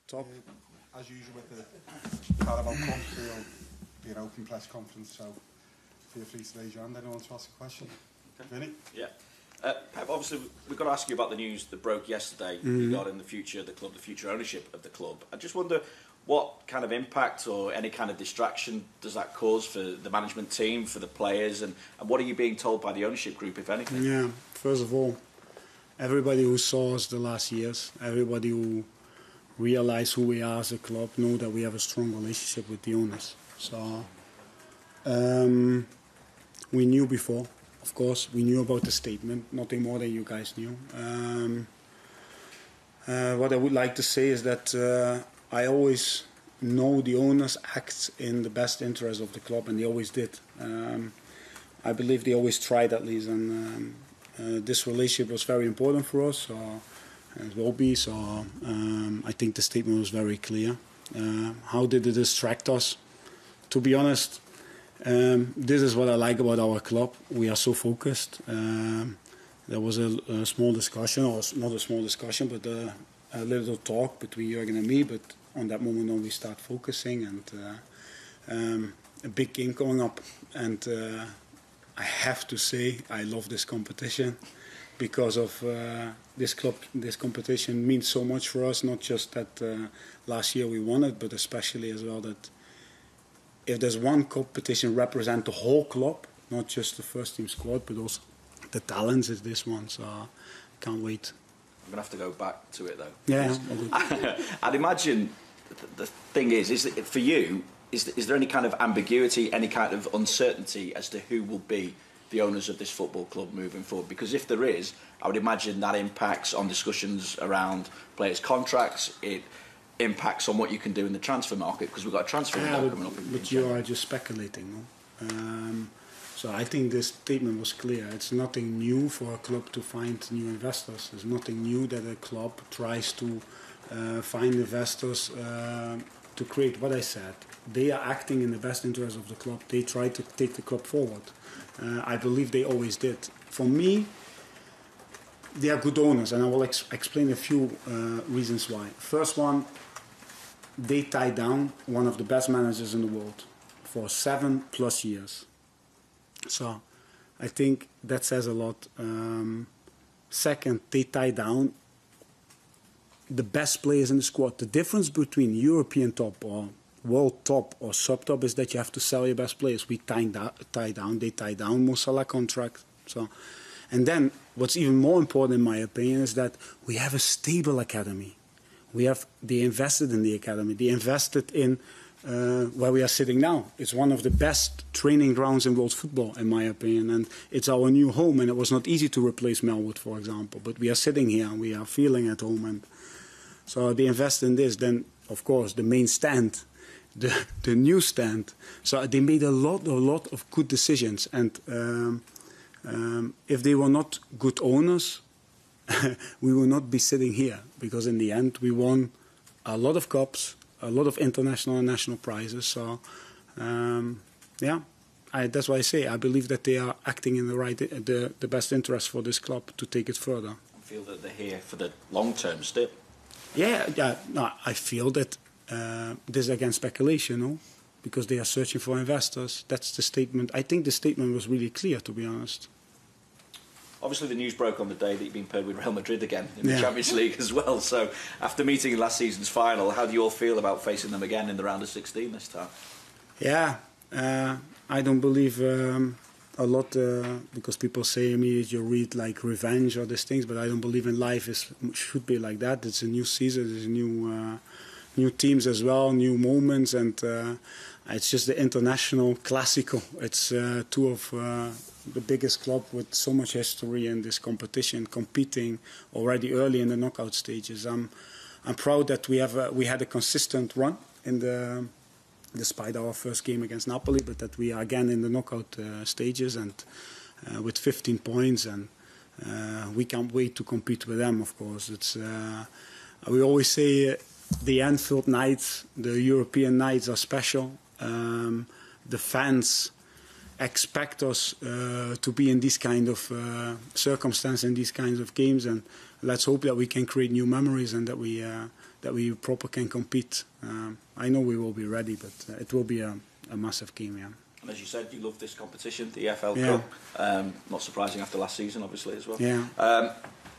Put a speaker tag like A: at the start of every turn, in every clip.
A: top.
B: As usual with the Carabao Cup, there'll be an open press conference, so feel free to raise your hand. Anyone wants to ask a question? Okay. Vinny?
C: Yeah. Pep, obviously, we've got to ask you about the news that broke yesterday regarding the future of the club, the future ownership of the club. I just wonder what kind of impact or any kind of distraction does that cause for the management team, for the players, and what are you being told by the ownership group, if anything?
A: Yeah, first of all, everybody who saw us the last years, everybody who realized who we are as a club, know that we have a strong relationship with the owners. So we knew before, of course, we knew about the statement, nothing more than you guys knew. What I would like to say is that I always know the owners act in the best interest of the club, and they always did. I believe they always tried at least, and this relationship was very important for us, and it will be. So I think the statement was very clear. How did it distract us? To be honest, this is what I like about our club. We are so focused. There was a small discussion, or not a small discussion, but a little talk between Jürgen and me. But on that moment on, we start focusing, and a big game coming up. And I have to say, I love this competition because of this club. This competition means so much for us. Not just that last year we won it, but especially as well that if there's one competition represent the whole club, not just the first team squad, but also the talents, is this one. So I can't wait.
C: I'm going to have to go back to it though.
A: Yeah.
C: I'd imagine the thing is that for you, is there any kind of ambiguity, any kind of uncertainty as to who will be the owners of this football club moving forward? Because if there is, I would imagine that impacts on discussions around players' contracts. It impacts on what you can do in the transfer market, because we've got a transfer window coming up.
A: But you are just speculating, no? So I think this statement was clear. It's nothing new for a club to find new investors. There's nothing new that a club tries to find investors to create. What I said, they are acting in the best interest of the club. They try to take the club forward. I believe they always did. For me, they are good owners, and I will explain a few reasons why. First one, they tied down one of the best managers in the world for 7+ years. So I think that says a lot. Second, they tie down the best players in the squad. The difference between European top or world top or sub-top is that you have to sell your best players. We they tie down Mo Salah contract. So, and then what's even more important in my opinion is that we have a stable academy. They invested in the academy. They invested in where we are sitting now. It's one of the best training grounds in world football, in my opinion, and it's our new home. And it was not easy to replace Melwood, for example, but we are sitting here and we are feeling at home. And so they invest in this. Then, of course, the main stand, the new stand. So they made a lot of good decisions. And if they were not good owners, we will not be sitting here, because in the end we won a lot of cups, a lot of international and national prizes. So that's why I say I believe that they are acting in the best interest for this club to take it further.
C: I feel that they're here for the long term still.
A: Yeah. No, I feel that this is against speculation, no? Because they are searching for investors. That's the statement. I think the statement was really clear, to be honest.
C: Obviously, the news broke on the day that you've been paired with Real Madrid again in the Champions League as well. So, after meeting in last season's final, how do you all feel about facing them again in the round of 16 this time?
A: Yeah, I don't believe a lot because people say immediately you read like revenge or these things, but I don't believe in life should be like that. It's a new season, there's new teams as well, new moments, and it's just the international Clásico. It's two of the biggest club with so much history in this competition, competing already early in the knockout stages. I'm proud that we had a consistent run despite our first game against Napoli, but that we are again in the knockout stages and with 15 points, and we can't wait to compete with them. Of course, it's we always say the Anfield nights, the European nights are special. The fans expect us to be in these kind of circumstances, in these kinds of games, and let's hope that we can create new memories and that we proper can compete. I know we will be ready, but it will be a massive game, yeah.
C: And as you said, you love this competition, the EFL Cup. Not surprising after last season, obviously, as well.
A: Yeah.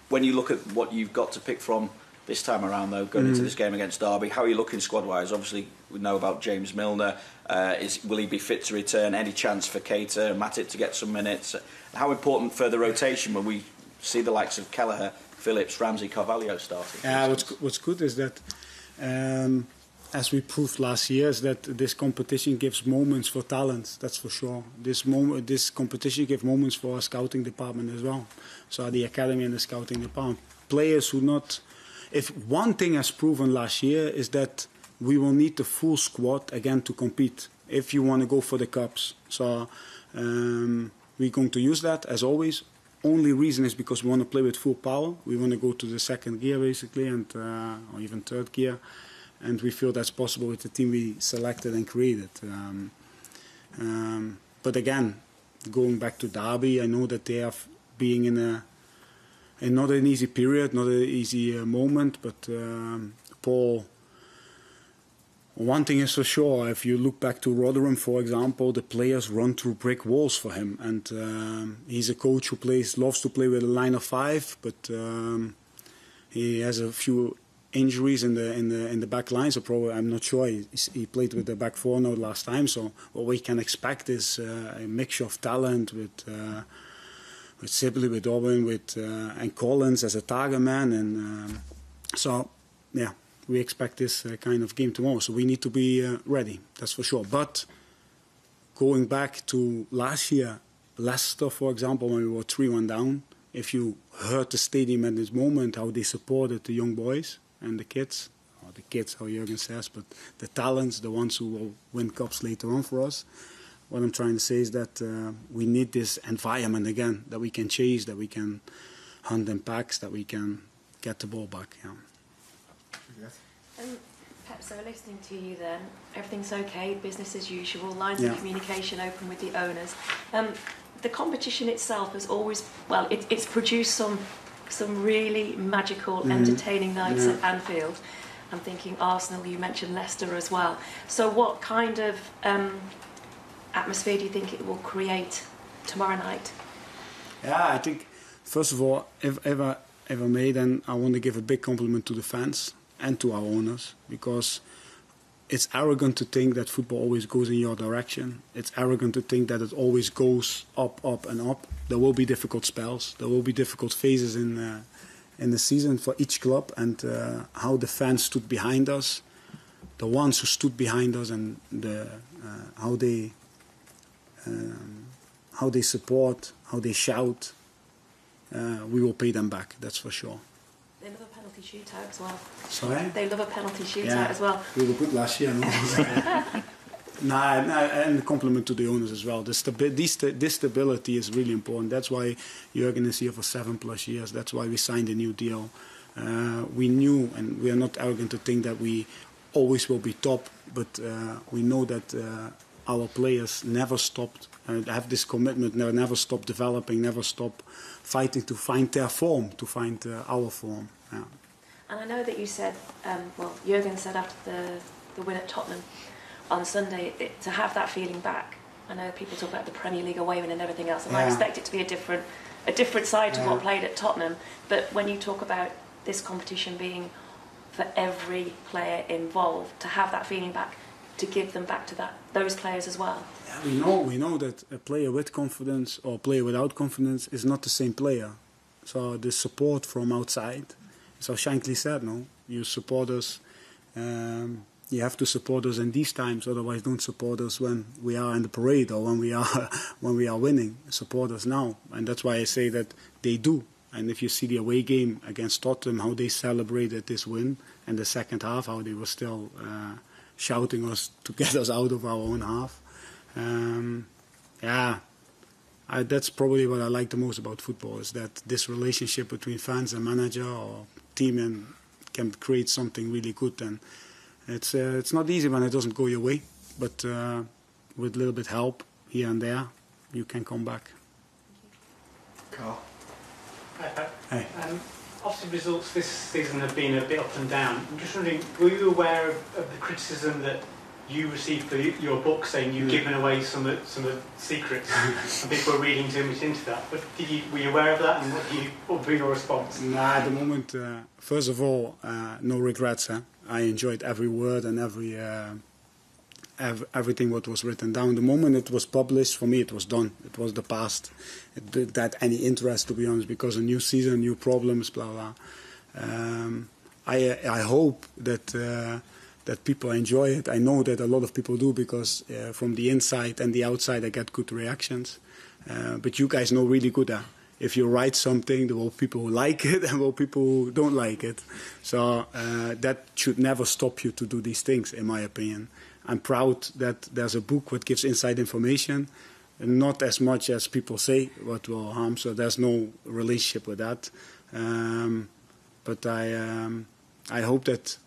C: When you look at what you've got to pick from this time around, though, going into this game against Derby, how are you looking squad-wise? Obviously, we know about James Milner. Will he be fit to return? Any chance for Keita and Matip to get some minutes? How important for the rotation when we see the likes of Kelleher, Phillips, Ramsey, Carvalho starting?
A: Yeah, what's good is that, as we proved last year, is that this competition gives moments for talents. That's for sure. This competition gives moments for our scouting department as well. So the academy and the scouting department, players who not. If one thing has proven last year is that we will need the full squad again to compete if you want to go for the cups. So we're going to use that as always. Only reason is because we want to play with full power. We want to go to the second gear basically, and or even third gear, and we feel that's possible with the team we selected and created. But again, going back to Derby, I know that they are being in not an easy period, not an easy moment, but Paul, one thing is for sure, if you look back to Rotherham, for example, the players run through brick walls for him, and he's a coach who loves to play with a line of 5, but he has a few injuries in the back line, so probably I'm not sure. He played with the back 4 now last time, so what we can expect is a mixture of talent with Sibley, with Owen, and Collins as a target man, and so yeah, we expect this kind of game tomorrow. So we need to be ready, that's for sure. But going back to last year, Leicester, for example, when we were 3-1 down, if you heard the stadium at this moment, how they supported the young boys and the kids, or the kids, how Jurgen says, but the talents, the ones who will win cups later on for us. What I'm trying to say is that we need this environment again, that we can chase, that we can hunt in packs, that we can get the ball back. Yeah.
D: Pep, so listening to you then, everything's okay, business as usual, lines of communication open with the owners. The competition itself has always, well, it's produced some really magical, entertaining nights at Anfield. I'm thinking Arsenal, you mentioned Leicester as well. So what kind of atmosphere do you think it will create tomorrow night?
A: Yeah, I think, first of all, if I may, then I want to give a big compliment to the fans and to our owners, because it's arrogant to think that football always goes in your direction. It's arrogant to think that it always goes up, up and up. There will be difficult spells. There will be difficult phases in the season for each club, and how the fans stood behind us, the ones who stood behind us, and how they support, how they shout, we will pay them back, that's for sure.
D: They love a penalty shootout as well.
A: Sorry?
D: They love a penalty shootout as well.
A: We were good last year, no? And a compliment to the owners as well. This stability is really important. That's why Jurgen is here for 7+ years. That's why we signed a new deal. We knew, and we are not arrogant to think that we always will be top, but we know that our players never stopped, have this commitment, never stop developing, never stop fighting to find their form, to find our form. Yeah.
D: And I know that you said, well, Jurgen said after the win at Tottenham on Sunday, to have that feeling back. I know people talk about the Premier League away win and everything else, and I expect it to be a different side to what played at Tottenham. But when you talk about this competition being for every player involved, to have that feeling back, to give them back to those players as well.
A: Yeah, we know that a player with confidence or a player without confidence is not the same player. So the support from outside, so Shankly said, no, you support us. You have to support us in these times. Otherwise, don't support us when we are in the parade or when we are winning. Support us now, and that's why I say that they do. And if you see the away game against Tottenham, how they celebrated this win, and the second half, how they were still shouting us to get us out of our own half. That's probably what I like the most about football, is that this relationship between fans and manager or team and can create something really good. And it's not easy when it doesn't go your way, but with a little bit help here and there, you can come back.
B: Carl?
E: Hi, Pep.
A: Hey.
E: Obviously, results this season have been a bit up and down. I'm just wondering, were you aware of the criticism that you received for your book, saying you've given away some of the secrets, and people were reading too much into that? But were you aware of that, and what would be your response?
A: Nah, at the moment, first of all, no regrets. I enjoyed every word and everything what was written down. The moment it was published, for me, it was done. It was the past. It didn't have any interest, to be honest, because a new season, new problems, blah blah. I hope that people enjoy it. I know that a lot of people do, because from the inside and the outside I get good reactions. But you guys know really good if you write something, there will people who like it and there will people who don't like it. So that should never stop you to do these things, in my opinion. I'm proud that there's a book that gives inside information, not as much as people say what will harm, so there's no relationship with that. But I hope that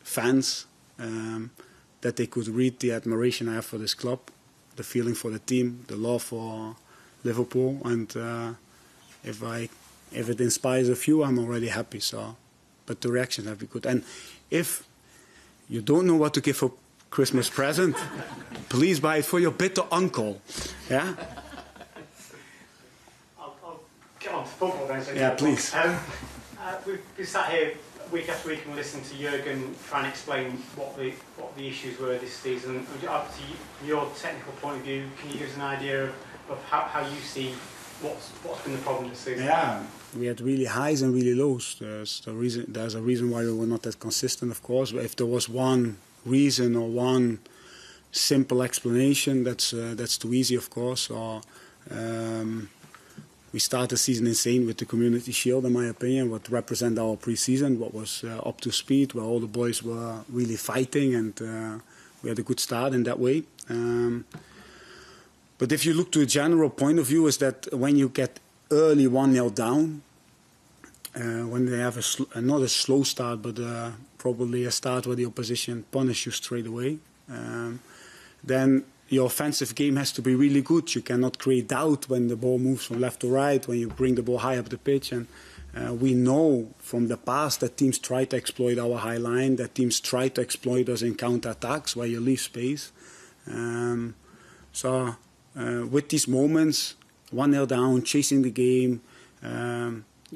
A: fans, that they could read the admiration I have for this club, the feeling for the team, the love for Liverpool, and if it inspires a few, I'm already happy. So, but the reactions have been good. And if you don't know what to give for Christmas present, please buy it for your bitter uncle. Yeah.
E: I'll get on to football then. So
A: yeah, please.
E: We sat here week after week and listened to Jurgen try and explain what the issues were this season. Up to your technical point of view, can you give us an idea of how you see what's been the problem this season?
A: Yeah, we had really highs and really lows. There's a reason why we were not that consistent, of course. But if there was one reason or one simple explanation, that's too easy, of course. Or we started the season insane with the Community Shield, in my opinion, what represent our pre-season, what was up to speed, where all the boys were really fighting, and we had a good start in that way. But if you look to a general point of view, is that when you get early 1-0 down, when they have not a slow start, but probably a start where the opposition punish you straight away, then your offensive game has to be really good. You cannot create doubt when the ball moves from left to right, when you bring the ball high up the pitch. And we know from the past that teams try to exploit our high line, that teams try to exploit us in counter-attacks where you leave space. So with these moments, 1-0 down, chasing the game,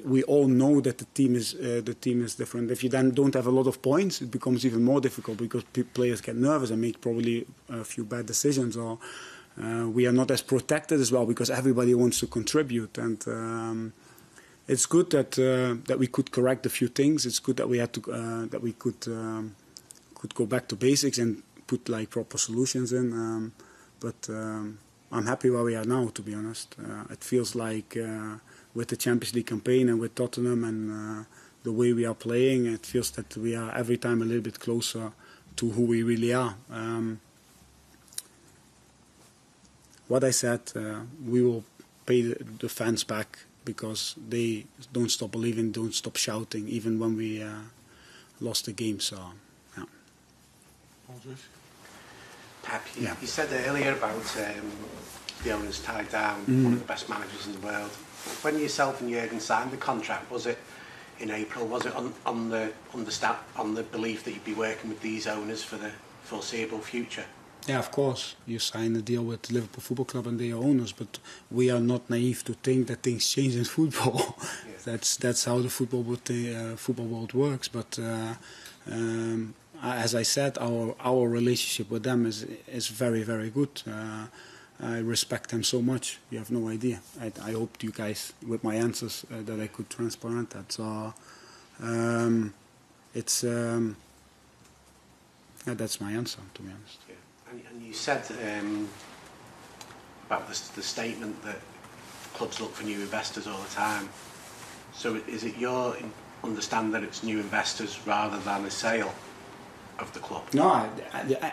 A: we all know that the team is different. If you then don't have a lot of points, it becomes even more difficult, because players get nervous and make probably a few bad decisions, or we are not as protected as well, because everybody wants to contribute. And it's good that we could correct a few things. It's good that we had to that we could go back to basics and put like proper solutions in. But I'm happy where we are now, to be honest. It feels like with the Champions League campaign and with Tottenham and the way we are playing, it feels that we are every time a little bit closer to who we really are. What I said, we will pay the fans back, because they don't stop believing, don't stop shouting, even when we lost the game. So, yeah.
F: Pep, you said earlier about the owners tied down, one of the best managers in the world. When yourself and Jurgen signed the contract, was it in April? Was it on the belief that you'd be working with these owners for the foreseeable future? Yeah,
A: of course. You sign a deal with Liverpool Football Club and they are owners, but we are not naive to think that things change in football. Yeah. That's how the football world works. But as I said, our relationship with them is very, very good. I respect them so much. You have no idea. I hope you guys, with my answers, that I could transparent that. So it's that's my answer, to be honest.
F: Yeah. And you said about the statement that clubs look for new investors all the time. So is it your understanding that it's new investors rather than a sale of the club?
A: No,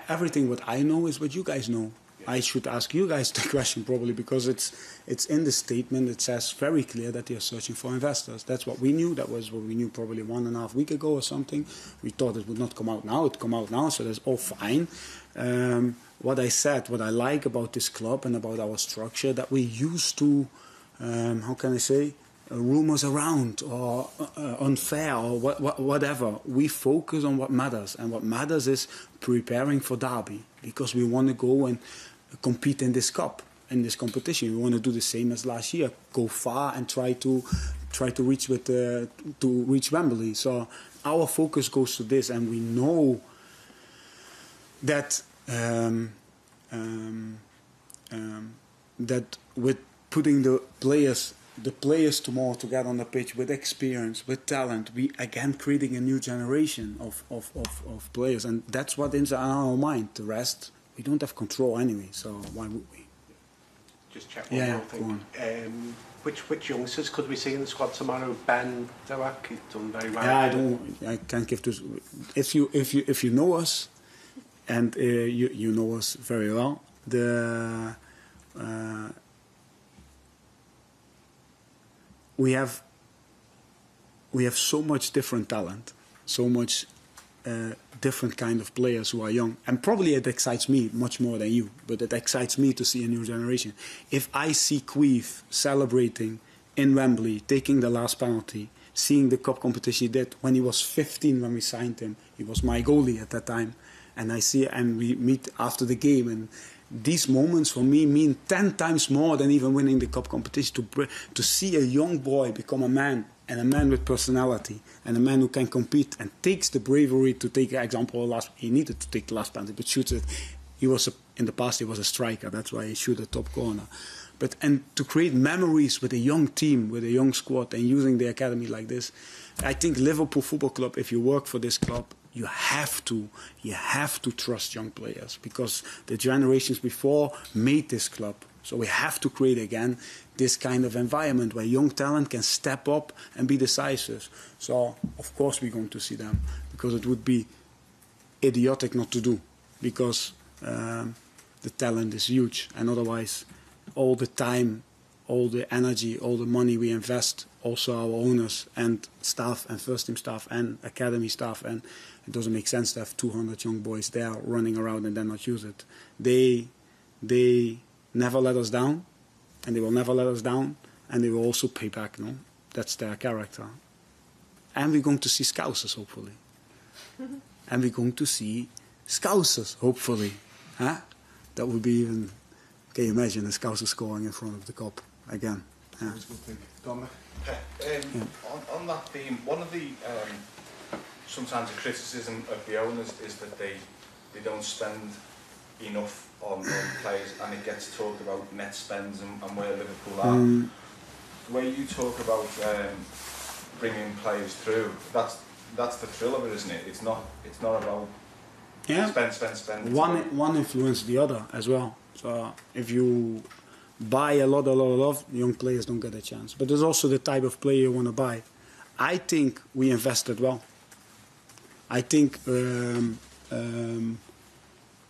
A: everything what I know is what you guys know. I should ask you guys the question probably, because it's in the statement. It says very clear that they are searching for investors. That's what we knew. That was what we knew probably 1.5 weeks ago or something. We thought it would not come out now. It come out now, so that's all fine. What I said, what I like about this club and about our structure, that we used to, how can I say, rumors around or unfair or whatever. We focus on what matters, and what matters is preparing for Derby, because we want to go and compete in this cup, in this competition. We want to do the same as last year, go far and try to reach reach Wembley. So our focus goes to this, and we know that that with putting the players tomorrow together on the pitch with experience, with talent, we again creating a new generation of players, and that's what is in our mind. The rest we don't have control anyway, so why would we?
F: Just check one more thing. Which youngsters could we see in the squad tomorrow? Ben Dowak, he's done very well.
A: Yeah, I can't give this. If you know us, and you know us very well, we have so much different talent, so much different kind of players who are young, and probably it excites me much more than you, but it excites me to see a new generation. If I see Queef celebrating in Wembley, taking the last penalty, seeing the cup competition he did when he was 15 when we signed him, he was my goalie at that time, and I see, and we meet after the game, and these moments for me mean 10 times more than even winning the cup competition. To see a young boy become a man, and a man with personality, and a man who can compete and takes the bravery to take, example, he needed to take the last penalty, but shoots it. In the past he was a striker, that's why he shoot the top corner. And to create memories with a young team, with a young squad, and using the academy like this, I think Liverpool Football Club, if you work for this club, you have to trust young players, because the generations before made this club. So we have to create again this kind of environment where young talent can step up and be decisive. So of course we're going to see them, because it would be idiotic not to do, because the talent is huge, and otherwise all the time, all the energy, all the money we invest, also our owners and staff and first team staff and academy staff, and it doesn't make sense to have 200 young boys there running around and then not use it. They never let us down, and they will never let us down, and they will also pay back. No, that's their character. And we're going to see Scousers, hopefully. And we're going to see Scousers, hopefully. Huh? That would be even. Can you imagine a Scouser scoring in front of the cup again? Yeah.
B: Dominic?
G: On that theme, one of the sometimes the criticism of the owners is that they don't spend enough on players, and it gets talked about net spends and where Liverpool are. The way you talk about bringing players through, that's the thrill of it, isn't it? It's not about spend.
A: One influences the other as well. So if you buy a lot, young players don't get a chance. But there's also the type of player you want to buy. I think we invested well. I think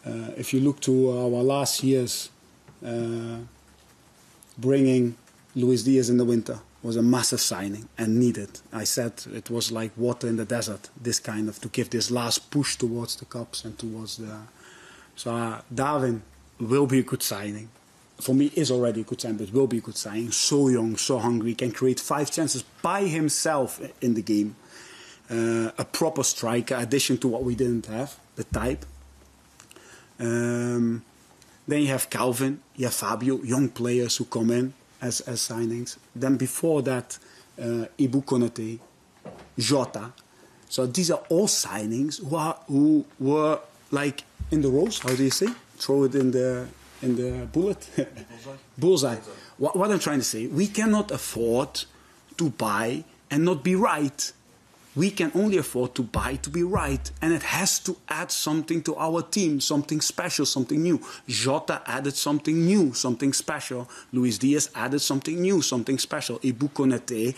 A: if you look to our last years, bringing Luis Diaz in the winter was a massive signing and needed. I said it was like water in the desert, this kind of, to give this last push towards the cups and towards the... So Darwin will be a good signing. For me, is already a good signing, but will be a good signing. So young, so hungry, can create 5 chances by himself in the game. A proper striker, addition to what we didn't have, the type. Then you have Calvin, you have Fabio, young players who come in as signings. Then before that, Ibu Konate, Jota. So these are all signings who were like in the rows. How do you say? Throw it in the bullet. Bullseye. What I'm trying to say, we cannot afford to buy and not be right. We can only afford to buy to be right, and it has to add something to our team, something special, something new. Jota added something new, something special. Luis Diaz added something new, something special. Ibu Konate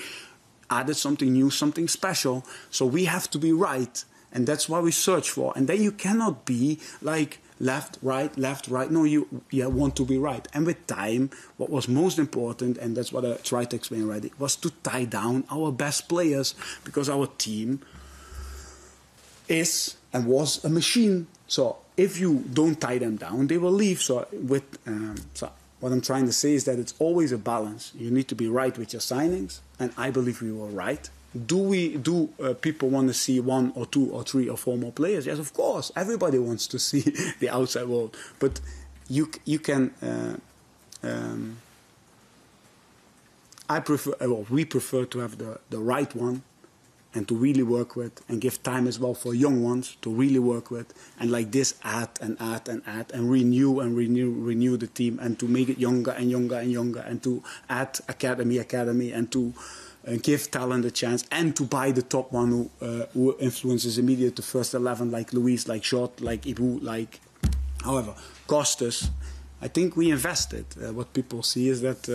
A: added something new, something special. So we have to be right, and that's what we search for. And then you cannot be like left, right. No, you want to be right. And with time, what was most important, and that's what I tried to explain already, was to tie down our best players, because our team is and was a machine. So if you don't tie them down, they will leave. So what I'm trying to say is that it's always a balance. You need to be right with your signings, and I believe we were right. Do people want to see 1 or 2 or 3 or 4 more players? Yes, of course. Everybody wants to see the outside world, but you can. We prefer to have the right one, and to really work with, and give time as well for young ones to really work with, and like this add and renew the team, and to make it younger and younger and younger, and to add academy, and to give talent a chance, and to buy the top one who influences immediately the first 11, like Luis, like Shot, like Ibu, like however cost us. I think we invested. What people see is that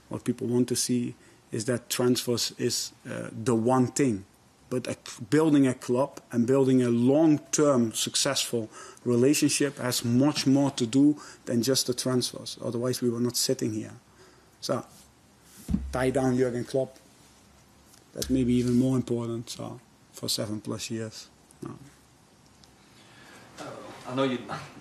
A: what people want to see is that transfers is the one thing. But building a club and building a long-term successful relationship has much more to do than just the transfers. Otherwise, we were not sitting here. So, tie down Jurgen Klopp. That's maybe even more important. So, for 7+ years. No.
H: I know you.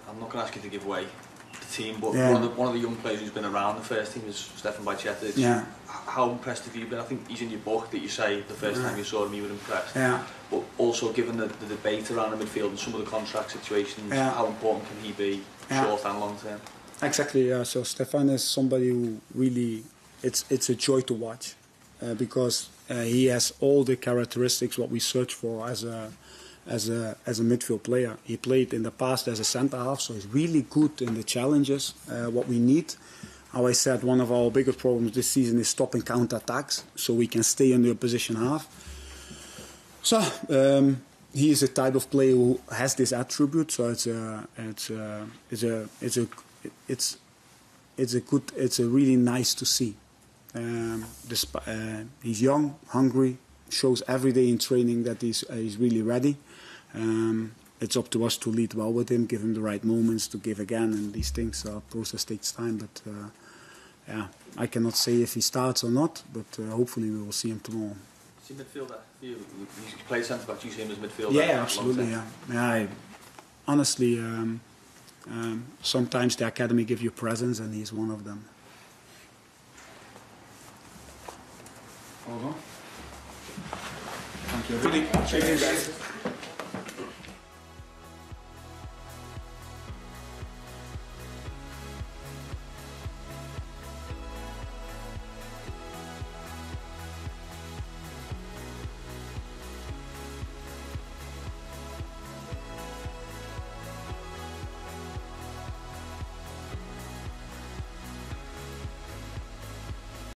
H: I'm not going to ask you to give away the team, but
A: yeah.
H: one of the young players who's been around the first team is Stefan Bajcetic.
A: Yeah.
H: How impressed have you been? I think he's in your book that you say the first time you saw him you were impressed.
A: Yeah.
H: But also given the debate around the midfield and some of the contract situations, how important can he be short and long term? Exactly.
A: Yeah. So Stefan is somebody who really it's a joy to watch because he has all the characteristics what we search for as a midfield player. He played in the past as a centre half, so he's really good in the challenges what we need. How I said, one of our biggest problems this season is stopping counter-attacks, so we can stay in the opposition half. So he is a type of player who has this attribute. So it's really nice to see. He's young, hungry, shows every day in training that he's really ready. It's up to us to lead well with him, give him the right moments to give again, and these things. The process takes time, but I cannot say if he starts or not, but hopefully we will see him tomorrow.
H: Is he midfielder? You play centre back, you see him as midfielder?
A: Yeah, absolutely. Honestly, sometimes the academy give you presence, and he's one of them.
B: Thank you.